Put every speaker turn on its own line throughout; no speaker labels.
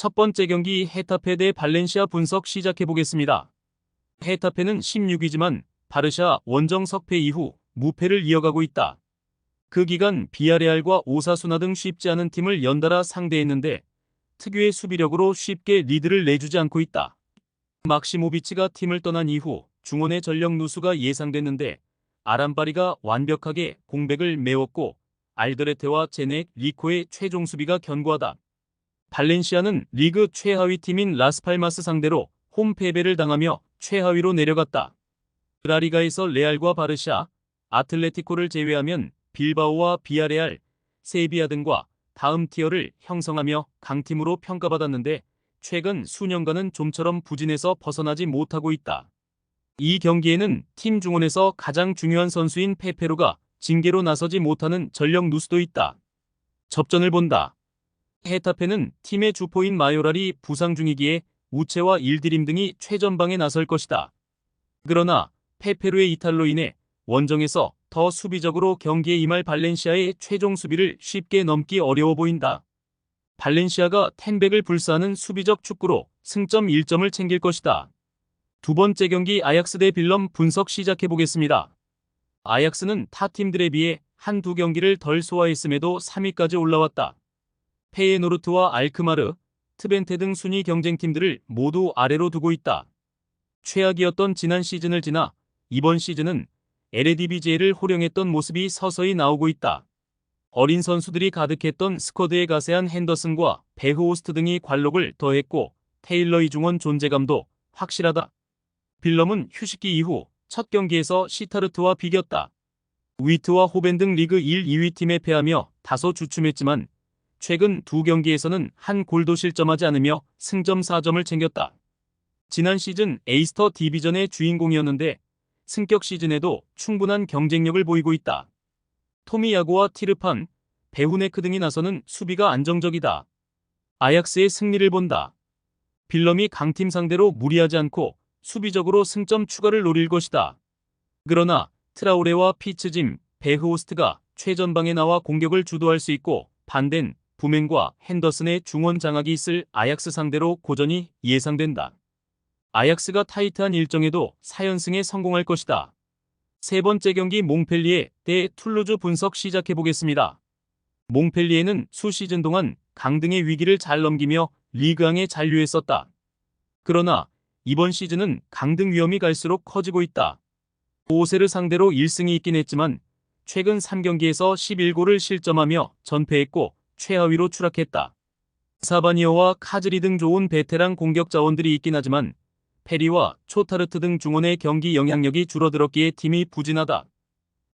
첫 번째 경기 헤타페 대 발렌시아 분석 시작해 보겠습니다. 헤타페는 16위지만 바르샤 원정 석패 이후 무패를 이어가고 있다. 그 기간 비아레알과 오사수나 등 쉽지 않은 팀을 연달아 상대했는데 특유의 수비력으로 쉽게 리드를 내주지 않고 있다. 막시모비치가 팀을 떠난 이후 중원의 전력 누수가 예상됐는데 아람바리가 완벽하게 공백을 메웠고 알드레테와 제넥, 리코의 최종 수비가 견고하다. 발렌시아는 리그 최하위 팀인 라스팔마스 상대로 홈 패배를 당하며 최하위로 내려갔다. 라리가에서 레알과 바르샤, 아틀레티코를 제외하면 빌바오와 비아레알, 세비야 등과 다음 티어를 형성하며 강팀으로 평가받았는데 최근 수년간은 좀처럼 부진에서 벗어나지 못하고 있다. 이 경기에는 팀 중원에서 가장 중요한 선수인 페페로가 징계로 나서지 못하는 전력 누수도 있다. 접전을 본다. 헤타페는 팀의 주포인 마요랄이 부상 중이기에 우체와 일드림 등이 최전방에 나설 것이다. 그러나 페페로의 이탈로 인해 원정에서 더 수비적으로 경기에 임할 발렌시아의 최종 수비를 쉽게 넘기 어려워 보인다. 발렌시아가 텐백을 불사하는 수비적 축구로 승점 1점을 챙길 것이다. 두 번째 경기 아약스 대 빌럼 분석 시작해 보겠습니다. 아약스는 타 팀들에 비해 한두 경기를 덜 소화했음에도 3위까지 올라왔다. 페예노르트와 알크마르, 트벤테 등 순위 경쟁팀들을 모두 아래로 두고 있다. 최악이었던 지난 시즌을 지나 이번 시즌은 에레디비제를 호령했던 모습이 서서히 나오고 있다. 어린 선수들이 가득했던 스쿼드에 가세한 핸더슨과 베흐호스트 등이 관록을 더했고 테일러 이중원 존재감도 확실하다. 빌럼은 휴식기 이후 첫 경기에서 시타르트와 비겼다. 위트와 호벤 등 리그 1, 2위 팀에 패하며 다소 주춤했지만 최근 두 경기에서는 한 골도 실점하지 않으며 승점 4점을 챙겼다. 지난 시즌 에이스터 디비전의 주인공이었는데 승격 시즌에도 충분한 경쟁력을 보이고 있다. 토미야고와 티르판, 베후네크 등이 나서는 수비가 안정적이다. 아약스의 승리를 본다. 빌럼이 강팀 상대로 무리하지 않고 수비적으로 승점 추가를 노릴 것이다. 그러나 트라오레와 피츠짐, 베흐호스트가 최전방에 나와 공격을 주도할 수 있고 반댄, 부멘과 핸더슨의 중원 장악이 있을 아약스 상대로 고전이 예상된다. 아약스가 타이트한 일정에도 4연승에 성공할 것이다. 세 번째 경기 몽펠리에 대 툴루즈 분석 시작해 보겠습니다. 몽펠리에는 수시즌 동안 강등의 위기를 잘 넘기며 리그왕에 잔류했었다. 그러나 이번 시즌은 강등 위험이 갈수록 커지고 있다. 오세르 상대로 1승이 있긴 했지만 최근 3경기에서 11골을 실점하며 전패했고 최하위로 추락했다. 사바니어와 카즈리 등 좋은 베테랑 공격 자원들이 있긴 하지만 페리와 초타르트 등 중원의 경기 영향력이 줄어들었기에 팀이 부진하다.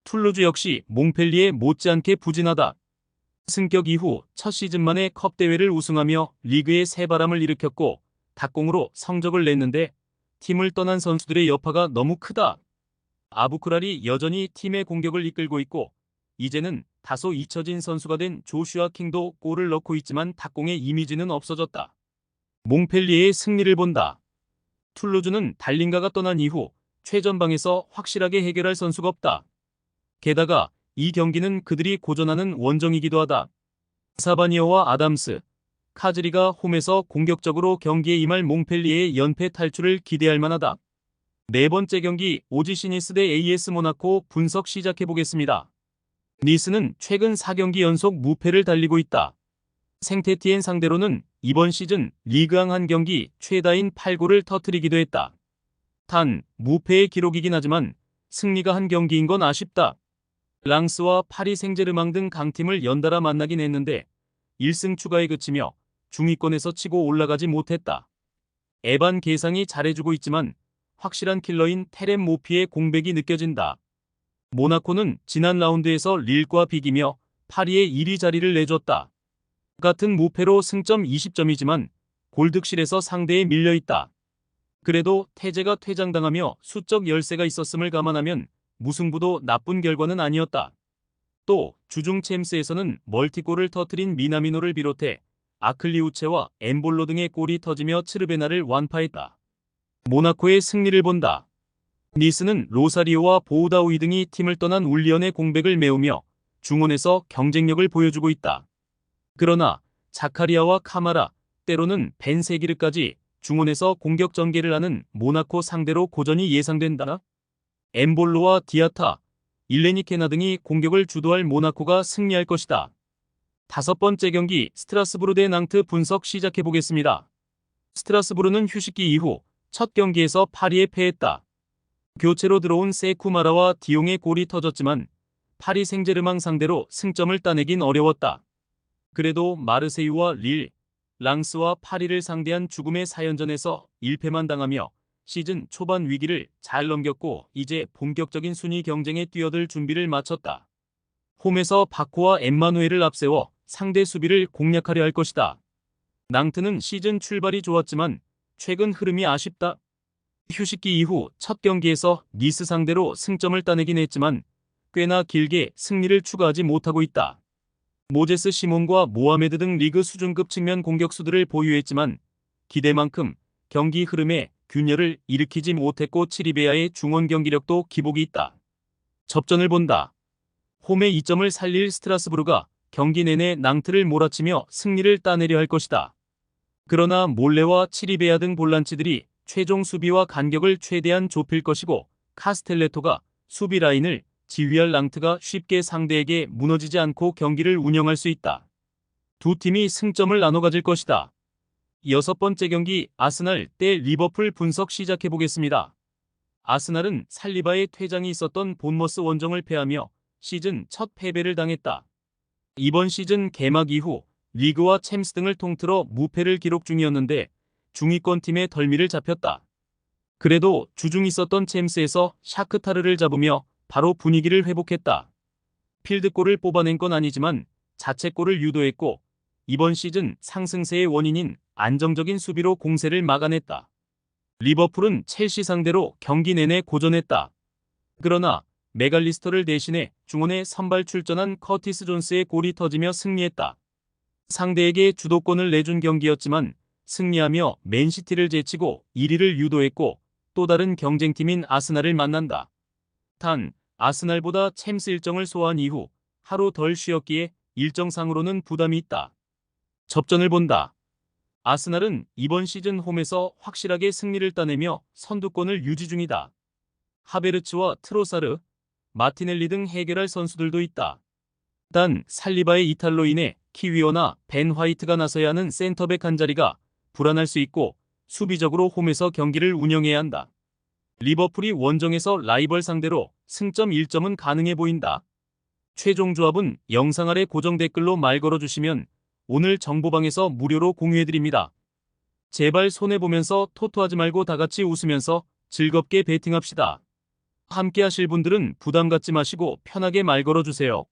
툴루즈 역시 몽펠리에 못지않게 부진하다. 승격 이후 첫 시즌 만에 컵 대회를 우승하며 리그에 새바람을 일으켰고 닭공으로 성적을 냈는데 팀을 떠난 선수들의 여파가 너무 크다. 아부크랄이 여전히 팀의 공격을 이끌고 있고 이제는 다소 잊혀진 선수가 된 조슈아 킹도 골을 넣고 있지만 닭공의 이미지는 없어졌다. 몽펠리에의 승리를 본다. 툴루즈는 달링가가 떠난 이후 최전방에서 확실하게 해결할 선수가 없다. 게다가 이 경기는 그들이 고전하는 원정이기도 하다. 사바니어와 아담스, 카즈리가 홈에서 공격적으로 경기에 임할 몽펠리에의 연패 탈출을 기대할 만하다. 네 번째 경기 오지시니스 대 AS 모나코 분석 시작해 보겠습니다. 니스는 최근 4경기 연속 무패를 달리고 있다. 생테티엔 상대로는 이번 시즌 리그왕 한 경기 최다인 8골을 터뜨리기도 했다. 단 무패의 기록이긴 하지만 승리가 한 경기인 건 아쉽다. 랑스와 파리 생제르맹 등 강팀을 연달아 만나긴 했는데 1승 추가에 그치며 중위권에서 치고 올라가지 못했다. 에반 게상이 잘해주고 있지만 확실한 킬러인 테렘 모피의 공백이 느껴진다. 모나코는 지난 라운드에서 릴과 비기며 파리의 1위 자리를 내줬다. 같은 무패로 승점 20점이지만 골득실에서 상대에 밀려있다. 그래도 태제가 퇴장당하며 수적 열세가 있었음을 감안하면 무승부도 나쁜 결과는 아니었다. 또 주중 챔스에서는 멀티골을 터뜨린 미나미노를 비롯해 아클리우체와 엠볼로 등의 골이 터지며 츠르베나를 완파했다. 모나코의 승리를 본다. 니스는 로사리오와 보우다우이 등이 팀을 떠난 울리언의 공백을 메우며 중원에서 경쟁력을 보여주고 있다. 그러나 자카리아와 카마라, 때로는 벤 세기르까지 중원에서 공격 전개를 하는 모나코 상대로 고전이 예상된다. 엠볼로와 디아타, 일레니케나 등이 공격을 주도할 모나코가 승리할 것이다. 다섯 번째 경기 스트라스부르 대 낭트 분석 시작해보겠습니다. 스트라스부르는 휴식기 이후 첫 경기에서 파리에 패했다. 교체로 들어온 세쿠마라와 디용의 골이 터졌지만 파리 생제르맹 상대로 승점을 따내긴 어려웠다. 그래도 마르세유와 릴, 랑스와 파리를 상대한 죽음의 4연전에서 1패만 당하며 시즌 초반 위기를 잘 넘겼고 이제 본격적인 순위 경쟁에 뛰어들 준비를 마쳤다. 홈에서 바코와 엠마누엘을 앞세워 상대 수비를 공략하려 할 것이다. 낭트는 시즌 출발이 좋았지만 최근 흐름이 아쉽다. 휴식기 이후 첫 경기에서 니스 상대로 승점을 따내긴 했지만 꽤나 길게 승리를 추가하지 못하고 있다. 모제스 시몬과 모하메드 등 리그 수준급 측면 공격수들을 보유했지만 기대만큼 경기 흐름에 균열을 일으키지 못했고 치리베아의 중원 경기력도 기복이 있다. 접전을 본다. 홈의 이점을 살릴 스트라스부르가 경기 내내 낭트를 몰아치며 승리를 따내려 할 것이다. 그러나 몰레와 치리베아 등 볼란치들이 최종 수비와 간격을 최대한 좁힐 것이고 카스텔레토가 수비 라인을 지휘할 낭트가 쉽게 상대에게 무너지지 않고 경기를 운영할 수 있다. 두 팀이 승점을 나눠 가질 것이다. 여섯 번째 경기 아스날 대 리버풀 분석 시작해보겠습니다. 아스날은 살리바의 퇴장이 있었던 본머스 원정을 패하며 시즌 첫 패배를 당했다. 이번 시즌 개막 이후 리그와 챔스 등을 통틀어 무패를 기록 중이었는데 중위권 팀의 덜미를 잡혔다. 그래도 주중 있었던 챔스에서 샤크타르를 잡으며 바로 분위기를 회복했다. 필드골을 뽑아낸 건 아니지만 자책골을 유도했고 이번 시즌 상승세의 원인인 안정적인 수비로 공세를 막아냈다. 리버풀은 첼시 상대로 경기 내내 고전했다. 그러나 메갈리스터를 대신해 중원에 선발 출전한 커티스 존스의 골이 터지며 승리했다. 상대에게 주도권을 내준 경기였지만 승리하며 맨시티를 제치고 1위를 유도했고 또 다른 경쟁팀인 아스날을 만난다. 단 아스날보다 챔스 일정을 소화한 이후 하루 덜 쉬었기에 일정상으로는 부담이 있다. 접전을 본다. 아스날은 이번 시즌 홈에서 확실하게 승리를 따내며 선두권을 유지 중이다. 하베르츠와 트로사르, 마티넬리 등 해결할 선수들도 있다. 단 살리바의 이탈로 인해 키위어나 벤 화이트가 나서야 하는 센터백 한 자리가 불안할 수 있고 수비적으로 홈에서 경기를 운영해야 한다. 리버풀이 원정에서 라이벌 상대로 승점 1점은 가능해 보인다. 최종 조합은 영상 아래 고정 댓글로 말 걸어주시면 오늘 정보방에서 무료로 공유해드립니다. 제발 손해보면서 토토하지 말고 다같이 웃으면서 즐겁게 베팅합시다. 함께 하실 분들은 부담 갖지 마시고 편하게 말 걸어주세요.